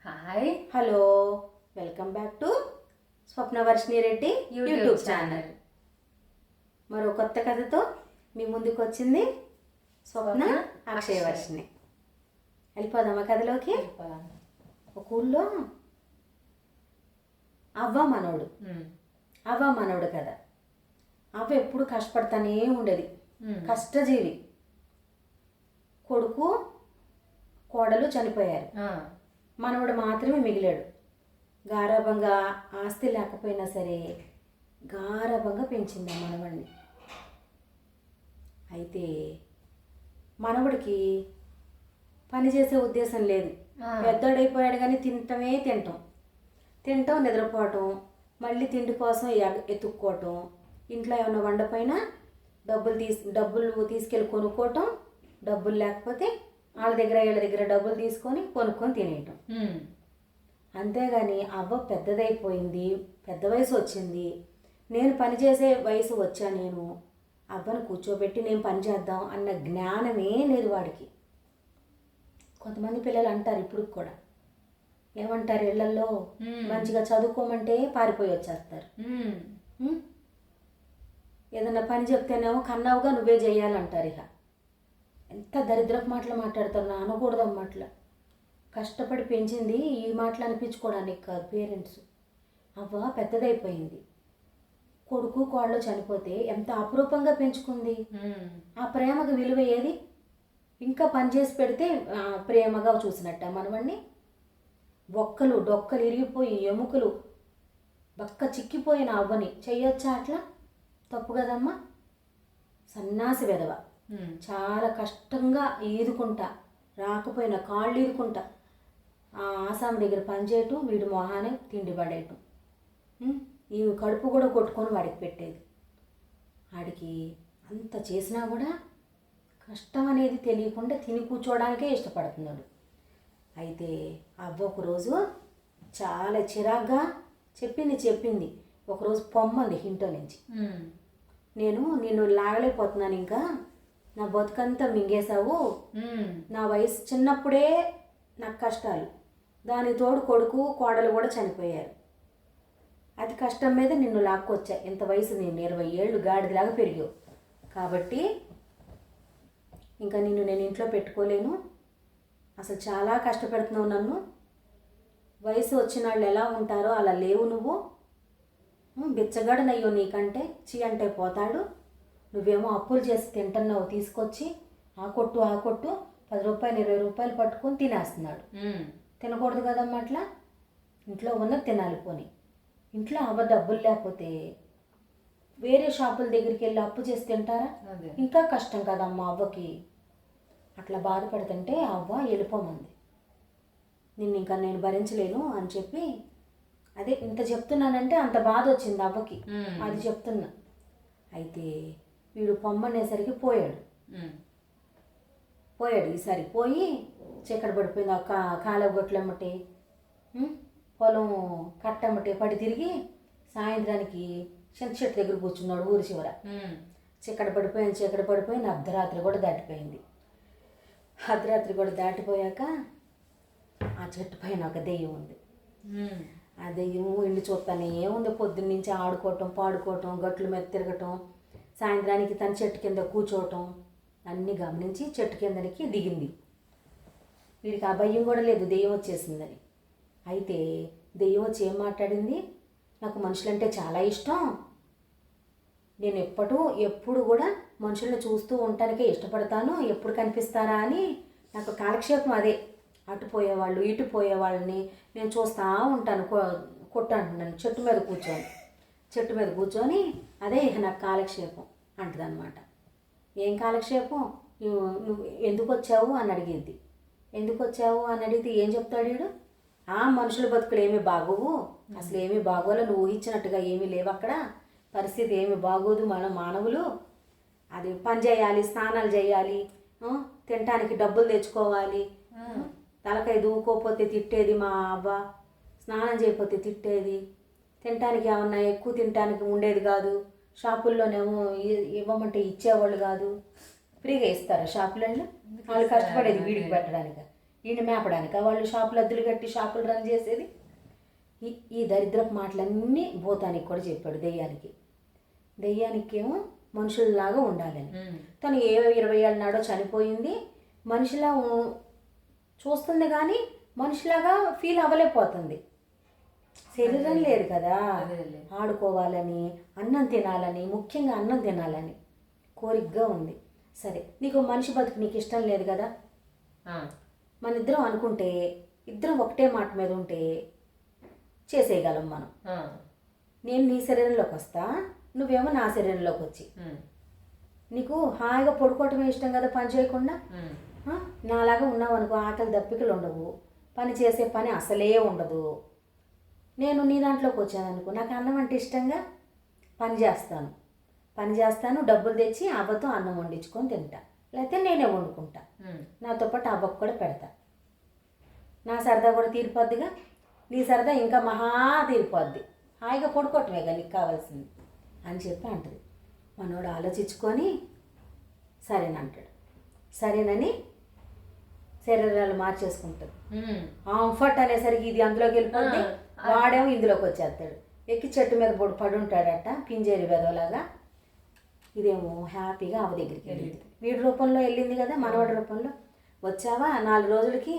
Hi hello, welcome back to Swapnavarshini Reddy YouTube channel. మరో కొత్త కథతో మీ ముందుకు వచ్చింది స్వప్న అక్షయవర్షిణి. వెళ్ళిపోదామా కథలోకి? ఒక ఊళ్ళో అవ్వ మనోడు కదా. అవ్వ ఎప్పుడు కష్టపడతానే ఉండేది, కష్టజీవి. కొడుకు కోడలు చనిపోయారు, మనవడు మాత్రమే మిగిలాడు. గారాబంగా ఆస్తి లేకపోయినా సరే గారాబంగా పెంచింది ఆ మనవడిని. అయితే మనవడికి పని చేసే ఉద్దేశం లేదు. పెద్దోడైపోయాడు కానీ తింటాం నిద్రపోవటం, మళ్ళీ తిండి కోసం ఎత్తుక్కోవటం, ఇంట్లో ఏమైనా వండపైన డబ్బులు తీసుకెళ్ళి కొనుక్కోవటం, డబ్బులు లేకపోతే వీళ్ళ దగ్గర డబ్బులు తీసుకొని కొనుక్కొని తినేయటం. అంతేగాని అవ్వ పెద్దదైపోయింది, పెద్ద వయసు వచ్చింది, నేను పనిచేసే వయసు వచ్చా, నేను అవ్వను కూర్చోబెట్టి నేను పని చేద్దాం అన్న జ్ఞానమే లేదు వాడికి. కొంతమంది పిల్లలు అంటారు ఇప్పుడు కూడా, ఏమంటారు, ఇళ్లలో మంచిగా చదువుకోమంటే పారిపోయి వచ్చేస్తారు. ఏదన్నా పని చెప్తేనేమో కన్నావుగా నువ్వే చేయాలంటారు. ఇక ఎంత దరిద్రపు మాటలు మాట్లాడతారు, నా అనకూడదన్నమాటలు. కష్టపడి పెంచింది ఈ మాటలు అనిపించుకోవడానికి కాదు పేరెంట్స్. అవ్వ పెద్దదైపోయింది, కొడుకు కోళ్ళు చనిపోతే ఎంత అపురూపంగా పెంచుకుంది. ఆ ప్రేమకు విలువ ఏది? ఇంకా పనిచేసి పెడితే ప్రేమగా చూసినట్ట మనవణ్ణి. డొక్కలు ఇరిగిపోయి ఎముకలు బక్క చిక్కిపోయిన అవ్వని చెయ్యొచ్చా అట్లా? తప్పు కదమ్మా. సన్నాసి వెధవ. చాలా కష్టంగా ఈదుకుంటా, రాకపోయినా కాళ్ళు ఈదుకుంటా ఆసాం దగ్గర పనిచేయటం, వీడి మొహానే తిండి పడేయటం, ఈ కడుపు కూడా కొట్టుకొని వాడికి పెట్టేది. వాడికి అంత చేసినా కూడా కష్టం అనేది తెలియకుండా తిని కూర్చోవడానికే ఇష్టపడుతున్నాడు. అయితే అవ్వ ఒకరోజు చాలా చిరాగ్గా చెప్పింది. ఒకరోజు పొమ్మంది ఇంట్లో నుంచి, నేను నిన్ను లాగలేకపోతున్నాను, ఇంకా నా బతుకంతా మింగేశావు, నా వయసు చిన్నప్పుడే నాకు కష్టాలు, దానికి తోడు కొడుకు కోడలు కూడా చనిపోయారు, అతి కష్టం మీద నిన్ను లాక్కొచ్చా. ఇంత వయసు నేను 20 ఏళ్ళు గాడిదలాగా పెరిగావు, కాబట్టి ఇంకా నేను ఇంట్లో పెట్టుకోలేను, అసలు చాలా కష్టపెడుతున్నావు నన్ను. వయసు వచ్చిన వాళ్ళు ఎలా ఉంటారో అలా లేవు నువ్వు, బిచ్చగాడనయ్యో నీకంటే, చీ అంటే పోతాడు. నువ్వేమో అప్పులు చేసి తింటున్నావు, తీసుకొచ్చి ఆ కొట్టు 10 రూపాయలు 20 రూపాయలు పట్టుకొని తినేస్తున్నాడు. తినకూడదు కదమ్మా అట్లా. ఇంట్లో ఉన్నది తినాలి. పోనీ ఇంట్లో అవ్వ డబ్బులు లేకపోతే వేరే షాపుల దగ్గరికి వెళ్ళి అప్పు చేసి తింటారా? ఇంకా కష్టం కదమ్మా అవ్వకి. అట్లా బాధపడుతుంటే అవ్వ వెళ్ళిపోమంది. ఇంకా నేను భరించలేను అని చెప్పి, అదే ఇంత చెప్తున్నానంటే అంత బాధ వచ్చింది అవ్వకి, అది చెప్తున్నా. అయితే వీడు పొమ్మనేసరికి పోయాడు. ఈసారి పోయి చీకటి పడిపోయింది. కాలువ గొట్లమ్మటి పొలం కట్టమ్మటి పడి తిరిగి సాయంత్రానికి చింత చెట్టు దగ్గర కూర్చున్నాడు ఊరి చివర. చీకటి పడిపోయింది. అర్ధరాత్రి కూడా దాటిపోయింది. అర్ధరాత్రి కూడా దాటిపోయాక ఆ చెట్టు పైన ఒక దెయ్యం ఉంది. ఆ దెయ్యం ఇల్లు చూస్తానే ఏముంది, పొద్దున్నుంచి ఆడుకోవటం, పాడుకోవటం, గట్ల మీద తిరగటం, సాయంత్రానికి తన చెట్టు కింద కూర్చోవటం అన్నీ గమనించి చెట్టు కిందకి దిగింది. వీడికి ఆ భయం కూడా లేదు దెయ్యం వచ్చేసిందని. అయితే దెయ్యం వచ్చి ఏం మాట్లాడింది, నాకు మనుషులంటే చాలా ఇష్టం, నేను ఎప్పుడు కూడా మనుషులను చూస్తూ ఉండటానికే ఇష్టపడతాను, ఎప్పుడు కనిపిస్తారా అని నాకు కాలక్షేపం అదే. అటు పోయేవాళ్ళు ఇటు పోయేవాళ్ళని నేను చూస్తూ ఉంటాను, కొట్టంటున్నాను. చెట్టు మీద కూర్చొని అదే ఇక నాకు కాలక్షేపం అంటదన్నమాట. ఏం కాలక్షేపం, నువ్వు ఎందుకు వచ్చావు అని అడిగిద్ది. ఎందుకు వచ్చావు అని అడిగితే ఏం చెప్తాడు వీడు, మనుషుల బతుకులు ఏమీ బాగోవు, అసలు ఏమీ బాగోలే, నువ్వు ఊహించినట్టుగా ఏమీ లేవు, అక్కడ పరిస్థితి ఏమీ బాగోదు, మనం మానవులు అది పని చేయాలి, స్నానాలు చేయాలి, తినటానికి డబ్బులు తెచ్చుకోవాలి, తలకాయ దూకోపోతే తిట్టేది మా అవ్వ, స్నానం చేయకపోతే తిట్టేది, తినటానికి ఏమన్నా ఎక్కువ తినటానికి ఉండేది కాదు, షాపుల్లోనేమో ఇవ్వమంటే ఇచ్చేవాళ్ళు కాదు, ఫ్రీగా ఇస్తారు షాపులలో, వాళ్ళు కష్టపడేది వీడికి పెట్టడానికి. ఈయన మేపడానిక వాళ్ళు షాపులు అద్దులు కట్టి షాపులు రన్ చేసేది. ఈ దరిద్రపు మాటలన్నీ భూతానికి కూడా చెప్పాడు. దెయ్యానికి ఏమో మనుషుల్లాగా ఉండాలని. తను ఏ 20 ఏళ్ళ నాడో చనిపోయింది. మనిషిలా చూస్తుంది కానీ మనిషిలాగా ఫీల్ అవ్వలేకపోతుంది. శరీరం లేదు కదా, ఆడుకోవాలని, అన్నం తినాలని, ముఖ్యంగా అన్నం తినాలని కోరికగా ఉంది. సరే, నీకు మనిషి బతుకు నీకు ఇష్టం లేదు కదా, మన ఇద్దరం అనుకుంటే, ఇద్దరం ఒకటే మాట మీద ఉంటే చేసేయగలం మనం. నేను నీ శరీరంలోకి వస్తా, నువ్వేమో నా శరీరంలోకి వచ్చి, నీకు హాయిగా పడుకోవటమే ఇష్టం కదా పని చేయకుండా. నాలాగా ఉన్నావు అనుకో, ఆకలి దప్పికలు ఉండవు, పని చేసే పని అసలే ఉండదు. నేను నీ దాంట్లోకి వచ్చాను అనుకో, నాకు అన్నం అంటే ఇష్టంగా పని చేస్తాను, డబ్బులు తెచ్చి అవ్వతో అన్నం వండించుకొని తింటా, లేకపోతే నేనే వండుకుంటా, నాతో పాటు అవ్వకు కూడా పెడతా. నా సరదా కూడా తీరిపోద్దిగా, నీ సరదా ఇంకా మహా తీరిపోద్ది, హాయిగా పడుకోవటమే కానీ నీకు కావాల్సింది అని చెప్పి అంటది. మనోడు ఆలోచించుకొని సరేనంటాడు. సరేనని శరీరాలు మార్చేసుకుంటాడు. ఆంఫట్ అనేసరికి ఇది అందులోకి వెళ్ళిపోతే వాడేమో ఇందులోకి వచ్చేస్తాడు. ఎక్కి చెట్టు మీద పడి ఉంటాడట పింజేరి వెదవలాగా. ఇదేమో హ్యాపీగా ఆమె దగ్గరికి వెళ్ళింది. వీడి రూపంలో వెళ్ళింది కదా, మనవాడి రూపంలో. వచ్చావా 4 రోజులకి,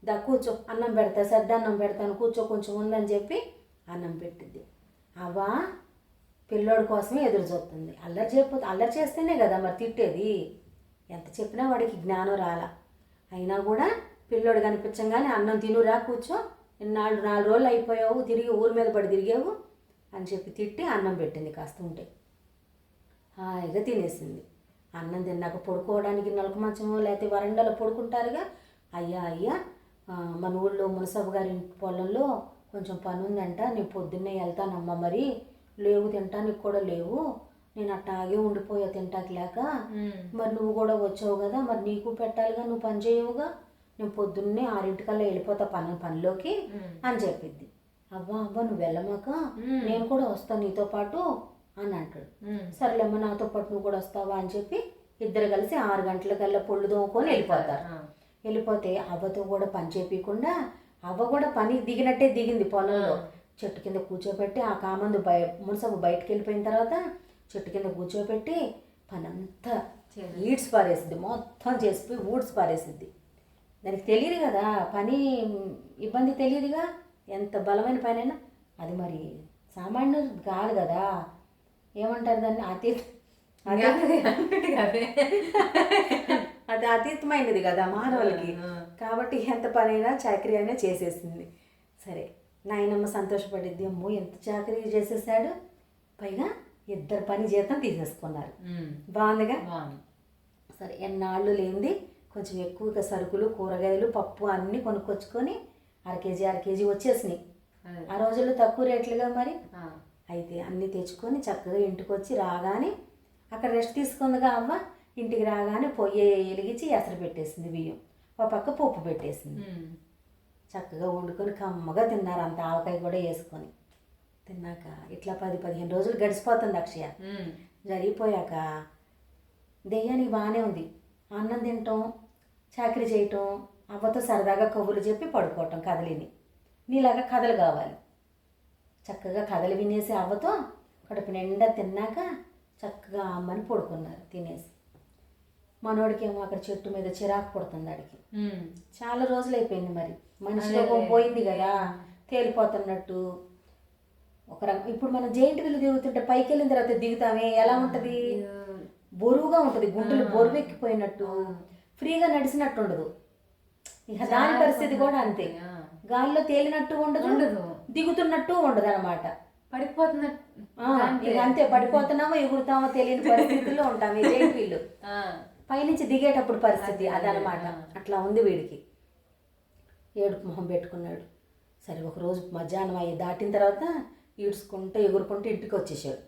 దా కూర్చో, అన్నం పెడతా, సద్దన్నం పెడతాను, కూర్చో, కొంచెం ఉందని చెప్పి అన్నం పెట్టిద్ది. అవ్వా పిల్లోడి కోసమే ఎదురు చూస్తుంది. అల్లరి చేస్తేనే కదా మరి తిట్టేది. ఎంత చెప్పినా వాడికి జ్ఞానం రాలా. అయినా కూడా పిల్లోడు కనిపించంగానే అన్నం తినురా, కూర్చో, 4 రోజులు అయిపోయావు, తిరిగి ఊరి మీద పడి తిరిగావు అని చెప్పి తిట్టి అన్నం పెట్టింది. కాస్త ఉంటే హాయిగా తినేసింది. అన్నం తిన్నాక పడుకోవడానికి నలుక మంచమో లేకపోతే వరండాలో పడుకుంటారుగా. అయ్యా మన ఊళ్ళో మునసబు గారి పొలంలో కొంచెం పని ఉందంట, నేను పొద్దున్నే వెళ్తానమ్మా, మరి లేవు తింటానికి కూడా లేవు, నేను అట్టాగే ఉండిపోయా తింటాకి లేక, మరి నువ్వు కూడా వచ్చావు కదా, మరి నీకు పెట్టాలిగా, నువ్వు పని చేయవుగా, నేను పొద్దున్నే 6 వెళ్ళిపోతా పనిలోకి అని చెప్పిద్ది. అబ్బా నువ్వు వెళ్ళమాక, నేను కూడా వస్తాను నీతో పాటు అని అంటాడు. సర్లేమ్మా నాతో పాటు నువ్వు కూడా వస్తావా అని చెప్పి ఇద్దరు కలిసి 6 గంటలకల్లా పొళ్ళు దోముకొని వెళ్ళిపోతారు. వెళ్ళిపోతే అవ్వతో కూడా పని చేపించకుండా, అవ్వ కూడా పని దిగినట్టే దిగింది పొలంలో. చెట్టు కింద కూర్చోబెట్టి ఆ కామందు మునసబు బయటకు వెళ్ళిపోయిన తర్వాత చెట్టు కింద కూర్చోబెట్టి పని అంతా ఈడ్స్ పారేసిద్ది, మొత్తం చేసిపోయి ఊడ్స్ పారేసిద్ది. దానికి తెలియదు కదా పని ఇబ్బంది, తెలియదుగా ఎంత బలమైన పని అయినా. అది మరి సామాన్యుడు కాదు కదా, ఏమంటారు దాన్ని, అది అతీతమైనది కదా మానవులకి. కాబట్టి ఎంత పని అయినా చాకరీ అయినా చేసేసింది. సరే, నాయనమ్మ సంతోషపడిద్ది, అమ్మో ఎంత చాకరీ చేసేసాడు, పైగా 2 పని జీతం తీసేసుకున్నారు. బాగుందిగా. సరే, ఎన్నాళ్ళు లేనిది కొంచెం ఎక్కువగా సరుకులు, కూరగాయలు, పప్పు అన్నీ కొనుక్కొచ్చుకొని 1 కేజీ వచ్చేసినాయి. ఆ రోజుల్లో తక్కువ రేట్లుగా మరి. అయితే అన్నీ తెచ్చుకొని చక్కగా ఇంటికి వచ్చి రాగానే, అక్కడ రెస్ట్ తీసుకుందిగా అవ్వ, ఇంటికి రాగానే పొయ్యి వెలిగించి ఎసరు పెట్టేసింది, బియ్యం ఒక పక్క పప్పు పెట్టేసింది. చక్కగా వండుకొని కమ్మగా తిన్నారు, అంత ఆవకాయ కూడా వేసుకొని తిన్నాక. ఇట్లా 10-15 రోజులు గడిచిపోతుంది అక్షయ. జరిగిపోయాక దెయ్యానికి బాగానే ఉంది, అన్నం తినటం, చాకరీ చేయటం, అవ్వతో సరదాగా కబుర్లు చెప్పి పడుకోవటం, కథలిని. నీలాగా కథలు కావాలి. చక్కగా కథలు వినేసి అవ్వతో కడుపు నిండా తిన్నాక చక్కగా అమ్మని పడుకున్నారు తినేసి. మనోడికేమో అక్కడ చెట్టు మీద చిరాకు పడుతుంది ఆడికి. చాలా రోజులు అయిపోయింది మరి, మనిషి లోకం పోయింది కదా, తేలిపోతున్నట్టు ఒక రకం. ఇప్పుడు మనం జైంట్ వీలు దిగుతుంటే పైకి వెళ్ళిన తర్వాత దిగుతామే, ఎలా ఉంటుంది, బరువుగా ఉంటుంది, గుంటలు బరువెక్కిపోయినట్టు, ఫ్రీగా నడిచినట్టు ఉండదు. ఇక దాని పరిస్థితి కూడా అంతే, గాలిలో తేలినట్టు ఉండదు, దిగుతున్నట్టు ఉండదు అనమాట, పడిపోతున్నట్టు. ఇక అంతే, పడిపోతున్నామో ఎగురుతామో తెలియని పరిస్థితుల్లో ఉంటాం ఈ జైంట్ వీళ్ళు. పైనుంచి దిగేటప్పుడు పరిస్థితి అదనమాట. అట్లా ఉంది వీడికి. ఏడుపు మొహం పెట్టుకున్నాడు. సరే, ఒకరోజు మధ్యాహ్నం అయ్యి దాటిన తర్వాత ఈడ్చుకుంటూ ఎగురుకుంటూ ఇంటికి వచ్చేసాడు.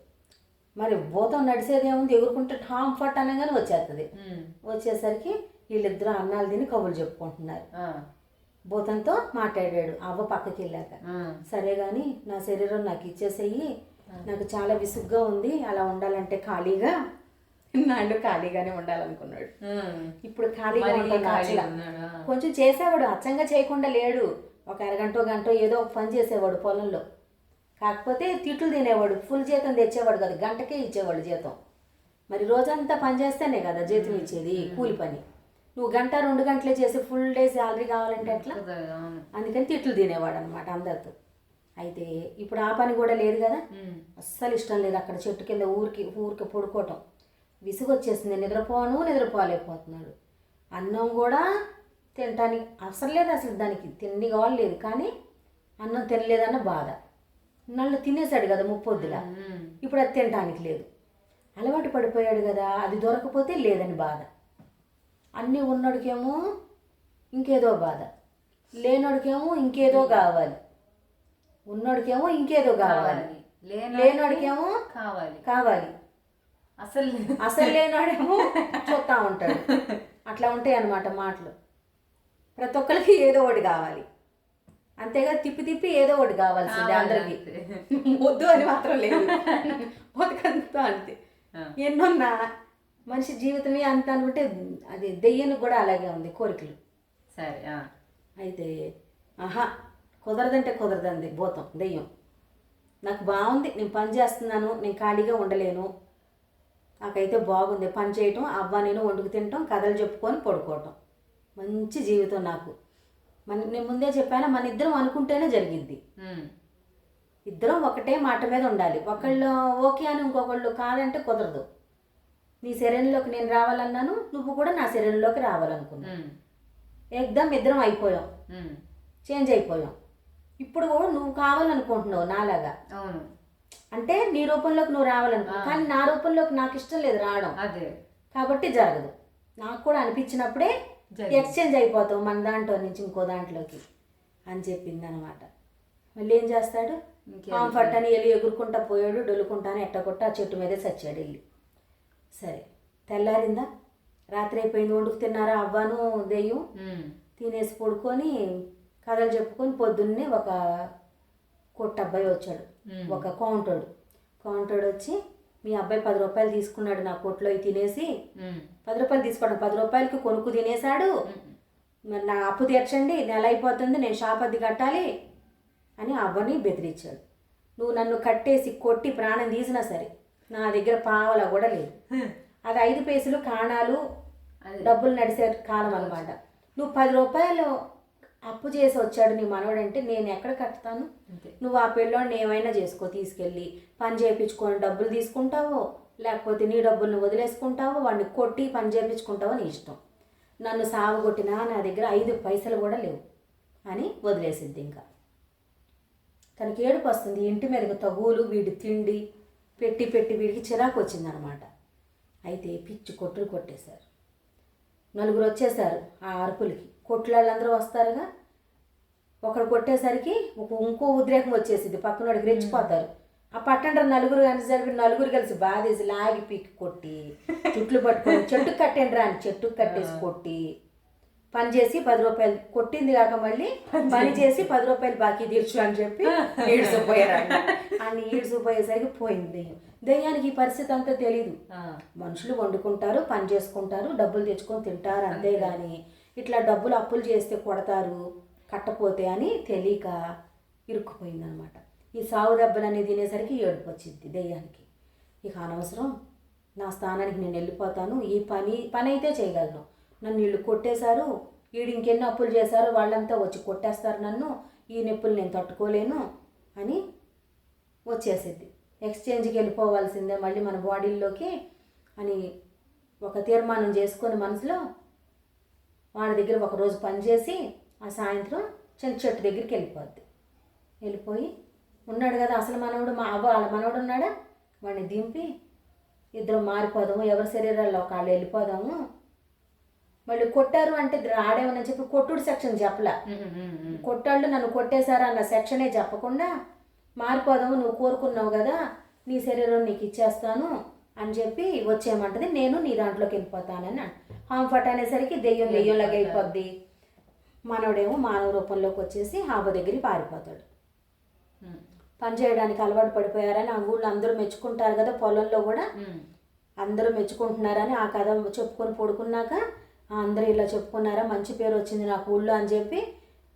మరి భూతం నడిచేదేముంది, ఎగురుకుంటే ఠామ్ ఫట్ అనగానే వచ్చేస్తుంది. వచ్చేసరికి వీళ్ళిద్దరూ అన్నాలు తిని కబుర్లు చెప్పుకుంటున్నారు. భూతంతో మాట్లాడాడు అవ్వ పక్కకి వెళ్ళాక. సరే కానీ నా శరీరం నాకు ఇచ్చేసేయి, నాకు చాలా విసుగ్గా ఉంది, అలా ఉండాలంటే ఖాళీగా నాడు ఖాళీగానే ఉండాలనుకున్నాడు. ఇప్పుడు ఖాళీగా మరి ఉంటాను ఖాళీగా అసలు. ఉన్నాడా? కొంచెం చేసేవాడు, అచ్చంగా చేయకుండా లేడు. ఒక అరగంట గంట ఏదో ఒక పని చేసేవాడు పొలంలో. కాకపోతే తిట్లు తినేవాడు. ఫుల్ జీతం తెచ్చేవాడు కదా, గంటకే ఇచ్చేవాడు జీతం. మరి రోజంతా పని చేస్తేనే కదా జీతం ఇచ్చేది, కూలి పని. నువ్వు గంట 2 గంటలే చేసి ఫుల్ డే శాలరీ కావాలంటే ఎట్లా? అందుకని తిట్లు తినేవాడు అనమాట అందరితో. అయితే ఇప్పుడు ఆ పని కూడా లేదు కదా, అస్సలు ఇష్టం లేదు. అక్కడ చెట్టు కింద ఊరికి పడుకోవటం విసుగు వచ్చేసింది. నిద్రపోలేకపోతున్నాడు. అన్నం కూడా తినటానికి అవసరం లేదు అసలు, దానికి తిండి కావాలి. కానీ అన్నం తినలేదన్న బాధ. నన్ను తినేసాడు కదా ముప్పొద్దులా, ఇప్పుడు అది తినటానికి లేదు. అలవాటు పడిపోయాడు కదా, అది దొరకపోతే లేదని బాధ. అన్నీ ఉన్నోడికేమో ఇంకేదో బాధ, లేనోడికేమో ఇంకేదో కావాలి. ఉన్నోడికేమో ఇంకేదో కావాలి, లేనోడికేమో కావాలి. అసలు లేనోడేమో చూస్తూ ఉంటాడు. అట్లా ఉంటాయి అన్నమాట మాటలు. ప్రతి ఒక్కరికి ఏదో ఒకటి కావాలి, అంతేగా తిప్పి ఏదో ఒకటి కావాల్సిందే అందరికి. వద్దు అని మాత్రం లేదు, బతుకంతా అంతే. ఎన్నున్నా మనిషి జీవితమే అంత అనుకుంటే అది దెయ్యానికి కూడా అలాగే ఉంది కోరికలు. సరే అయితే కుదరదంటే కుదరదంది భూతం దెయ్యం. నాకు బాగుంది, నేను పని చేస్తున్నాను, నేను ఖాళీగా ఉండలేను, నాకైతే బాగుంది పని చేయటం, అవ్వ నేను వండుకు తినటం, కథలు చెప్పుకొని పడుకోవటం, మంచి జీవితం నాకు. నేను ముందే చెప్పాను, మన ఇద్దరం అనుకుంటేనే జరిగింది. ఇద్దరం ఒకటే మాట మీద ఉండాలి. ఒకళ్ళు ఓకే అని ఇంకొకళ్ళు కాదంటే కుదరదు. నీ శరీరంలోకి నేను రావాలన్నాను, నువ్వు కూడా నా శరీరంలోకి రావాలనుకున్నాను. ఏకదం ఇద్దరం అయిపోయాం, చేంజ్ అయిపోయాం. ఇప్పుడు కూడా నువ్వు కావాలనుకుంటున్నావు నాలాగా. అవును, అంటే నీ రూపంలోకి నువ్వు రావాలనుకో, కానీ నా రూపంలోకి నాకు ఇష్టం లేదు రావడం, కాబట్టి జరగదు. నాకు కూడా అనిపించినప్పుడే ఎక్స్చేంజ్ అయిపోతావు మన దాంట్లో నుంచి ఇంకో దాంట్లోకి అని చెప్పింది అనమాట. మళ్ళీ ఏం చేస్తాడు, కంఫర్ట్ అని వెళ్ళి ఎగురుకుంటా పోయాడు, డొల్లుకుంటాను ఎట్టకొట్ట ఆ చెట్టు మీదే చచ్చాడు వెళ్ళి. సరే తెల్లారిందా, రాత్రి అయిపోయింది, వండుకు తిన్నారా అవ్వను దెయ్యం. తినేసి పడుకొని కథలు చెప్పుకొని పొద్దున్నే ఒక కొట్టబ్బాయి వచ్చాడు, ఒక కౌంటోడు వచ్చి, మీ అబ్బాయి 10 రూపాయలు తీసుకున్నాడు నా కొట్లో తినేసి. 10 రూపాయలు తీసుకోవడం, 10 రూపాయలకి కొనుక్కు తినేశాడు, మరి నా అప్పు తీర్చండి, నెల అయిపోతుంది, నేను షాప్ అద్దె కట్టాలి అని అవ్వని బెదిరించాడు. నువ్వు నన్ను కట్టేసి కొట్టి ప్రాణం తీసినా సరే నా దగ్గర పావలా కూడా లేదు. అది 5 పైసలు కాణాలు డబ్బులు నడిచే కాలం అనమాట. నువ్వు 10 రూపాయలు అప్పు చేసి వచ్చాడు నీ మనవడంటే నేను ఎక్కడ కట్టుతాను? నువ్వు ఆ పిల్లోడిని ఏమైనా చేసుకో, తీసుకెళ్ళి పని చేయించుకొని డబ్బులు తీసుకుంటావో, లేకపోతే నీ డబ్బులను వదిలేసుకుంటావో, వాడిని కొట్టి పని చేయించుకుంటావో నీ ఇష్టం. నన్ను సాగు కొట్టినా నా దగ్గర 5 పైసలు కూడా లేవు అని వదిలేసిద్ది. ఇంకా తనకి ఏడుపు వస్తుంది. ఇంటి మీదకి తగులు, వీడి తిండి పెట్టి వీడికి చిరాకు వచ్చిందనమాట. అయితే పిచ్చి కొట్టులు కొట్టేశారు. 4 వచ్చేసారు ఆ అరుపులకి. కొట్లాళ్ళందరూ వస్తారుగా, ఒకడు కొట్టేసరికి ఇంకో ఉద్రేకం వచ్చేసింది, పక్కనోడికి రెచ్చిపోతారు. ఆ పట్టండ్ర 4 అనేసరికి 4 కలిసి బాధేసి లాగి పీకి కొట్టి చుట్లు పట్టుకొని చెట్టుకు కట్టండి అని చెట్టుకు కట్టేసి కొట్టి పని చేసి 10 రూపాయలు కొట్టింది కాక మళ్ళీ పని చేసి 10 రూపాయలు బాకీ తీర్చు అని చెప్పి ఈడ్చిపోయారు. అని ఈడ్చిపోయేసరికి పోయింది దెయ్యానికి. ఈ పరిస్థితి అంతా తెలీదు. మనుషులు వండుకుంటారు, పని చేసుకుంటారు, డబ్బులు తెచ్చుకొని తింటారు, అంతేగాని ఇట్లా డబ్బులు అప్పులు చేస్తే కొడతారు కట్టపోతే అని తెలియక ఇరుక్కుపోయిందనమాట. ఈ సాగు దెబ్బలన్నీ తినేసరికి ఏడుపు వచ్చింది దెయ్యానికి. ఇక అనవసరం, నా స్థానానికి నేను వెళ్ళిపోతాను, ఈ పని అయితే చేయగలను, నన్ను వీళ్ళు కొట్టేశారు, వీడు ఇంకెన్ని అప్పులు చేశారో వాళ్ళంతా వచ్చి కొట్టేస్తారు నన్ను, ఈ నొప్పులు నేను తట్టుకోలేను అని వచ్చేసిద్ది. ఎక్స్చేంజ్కి వెళ్ళిపోవాల్సిందే మళ్ళీ మన బాడీల్లోకి అని ఒక తీర్మానం చేసుకొని మనసులో వాడి దగ్గర ఒకరోజు పనిచేసి ఆ సాయంత్రం చెట్టు దగ్గరికి వెళ్ళిపోయి ఉన్నాడు కదా అసలు మనవడు, మా అవ్వ వాళ్ళ మనవడు ఉన్నాడా, వాడిని దింపి ఇద్దరు మారిపోదాము, ఎవరి శరీరాల్లో వాళ్ళు వెళ్ళిపోదాము. మళ్ళీ కొట్టారు అంటే రాడేమని చెప్పి కొట్టుడు సెక్షన్ చెప్పలా, కొట్టాళ్ళు నన్ను కొట్టేశారా అన్న సెక్షనే చెప్పకుండా మారిపోదాము, నువ్వు కోరుకున్నావు కదా నీ శరీరం నీకు ఇచ్చేస్తాను అని చెప్పి వచ్చేయమంటది, నేను నీ దాంట్లోకి వెళ్ళిపోతానని. హాంఫట్ అనేసరికి దెయ్యంలాగా అయిపోద్ది. మనవడేమో మానవ రూపంలోకి వచ్చేసి హాబ దగ్గరికి పారిపోతాడు. పని చేయడానికి అలవాటు పడిపోయారని ఆ ఊళ్ళో అందరూ మెచ్చుకుంటారు కదా, పొలంలో కూడా అందరూ మెచ్చుకుంటున్నారని ఆ కథ చెప్పుకొని పడుకున్నాక అందరూ ఇలా చెప్పుకున్నారా, మంచి పేరు వచ్చింది నాకు ఊళ్ళో అని చెప్పి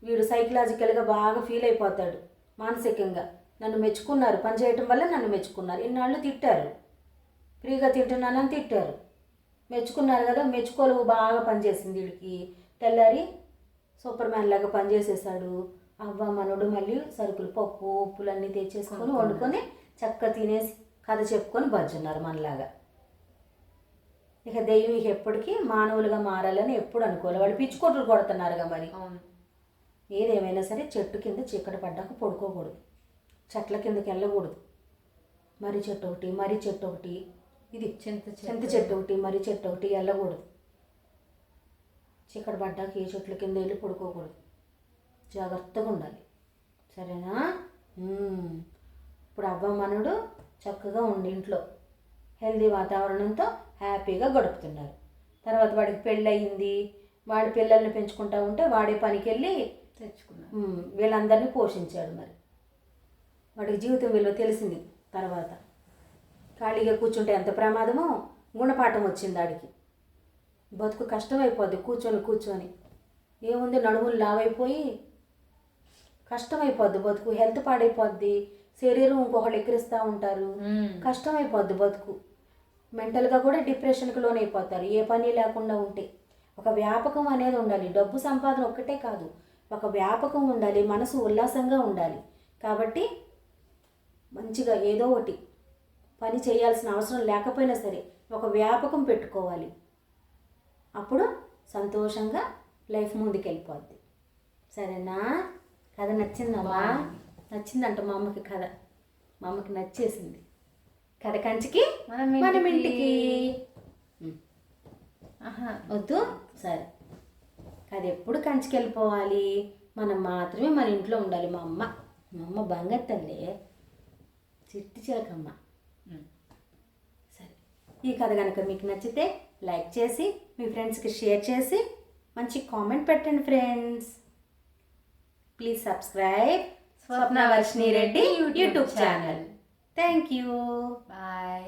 వీడు సైకలాజికల్గా బాగా ఫీల్ అయిపోతాడు మానసికంగా. నన్ను మెచ్చుకున్నారు, పని చేయటం వల్ల నన్ను మెచ్చుకున్నారు. ఇన్నాళ్ళు తిట్టారు, ఫ్రీగా తింటున్నానని తిట్టారు. మెచ్చుకున్నారు కదా, మెచ్చుకోలు బాగా పనిచేసింది వీడికి. తెల్లారి సూపర్ మ్యాన్ లాగా పనిచేసేసాడు. అవ్వ మనోడు మళ్ళీ సరుకులు పప్పు ఉప్పులు అన్నీ తెచ్చేసుకొని వండుకొని చక్కగా తినేసి కథ చెప్పుకొని బజ్జున్నారు మనలాగా. ఇక దెయ్యం ఇక ఎప్పటికీ మానవులుగా మారాలని ఎప్పుడు అనుకోవాలి. వాళ్ళు పిచ్చుకోట్లు కొడుతున్నారుగా మరి. ఏదేమైనా సరే చెట్టు కింద చీకటి పడ్డాక పడుకోకూడదు, చెట్ల కిందకి వెళ్ళకూడదు. మర్రి చెట్టు ఒకటి, మర్రి చెట్టు ఒకటి, ఇది చింత చెట్టు ఒకటి, మర్రి చెట్టు ఒకటి వెళ్ళకూడదు. చీకటి పడ్డాక ఏ చెట్ల కింద వెళ్ళి పడుకోకూడదు, జాగ్రత్తగా ఉండాలి. సరేనా? ఇప్పుడు అవ్వ మనడు చక్కగా ఉండి ఇంట్లో హెల్దీ వాతావరణంతో హ్యాపీగా గడుపుతున్నారు. తర్వాత వాడికి పెళ్ళయింది, వాడి పిల్లల్ని పెంచుకుంటా ఉంటే వాడే పనికి వెళ్ళి తెచ్చుకున్నాడు, వీళ్ళందరినీ పోషించాడు. మరి వాడికి జీవితం విలువ తెలిసింది. తర్వాత ఖాళీగా కూర్చుంటే ఎంత ప్రమాదమో గుణపాఠం వచ్చింది వాడికి. బతుకు కష్టమైపోద్ది కూర్చొని. ఏముంది, నడుములు లావైపోయి కష్టమైపోద్ది బతుకు, హెల్త్ పాడైపోద్ది, శరీరం ఇంకొకళ్ళు ఎక్కిరిస్తూ ఉంటారు, కష్టమైపోద్ది బతుకు. మెంటల్గా కూడా డిప్రెషన్కి లోనైపోతారు ఏ పని లేకుండా ఉంటే. ఒక వ్యాపకం అనేది ఉండాలి. డబ్బు సంపాదన ఒక్కటే కాదు, ఒక వ్యాపకం ఉండాలి, మనసు ఉల్లాసంగా ఉండాలి. కాబట్టి మంచిగా ఏదో ఒకటి పని చేయాల్సిన అవసరం లేకపోయినా సరే ఒక వ్యాపకం పెట్టుకోవాలి. అప్పుడు సంతోషంగా లైఫ్ ముందుకు వెళ్ళిపోద్ది. సరేనా? కథ నచ్చిందమ్మా? నచ్చిందంట మా అమ్మకి కథ. మా అమ్మకి నచ్చేసింది కథ. కంచికి మనం ఇంటికి వద్దు. సరే, కథ ఎప్పుడు కంచికి వెళ్ళిపోవాలి, మనం మాత్రమే మన ఇంట్లో ఉండాలి. మా అమ్మ బంగారు తల్లి, చిట్టి చిలకమ్మ. సరే, ఈ కథ కనుక మీకు నచ్చితే లైక్ చేసి మీ ఫ్రెండ్స్కి షేర్ చేసి మంచి కామెంట్ పెట్టండి friends. Please subscribe Swapna Varshini Reddy YouTube channel. Thank you. Bye.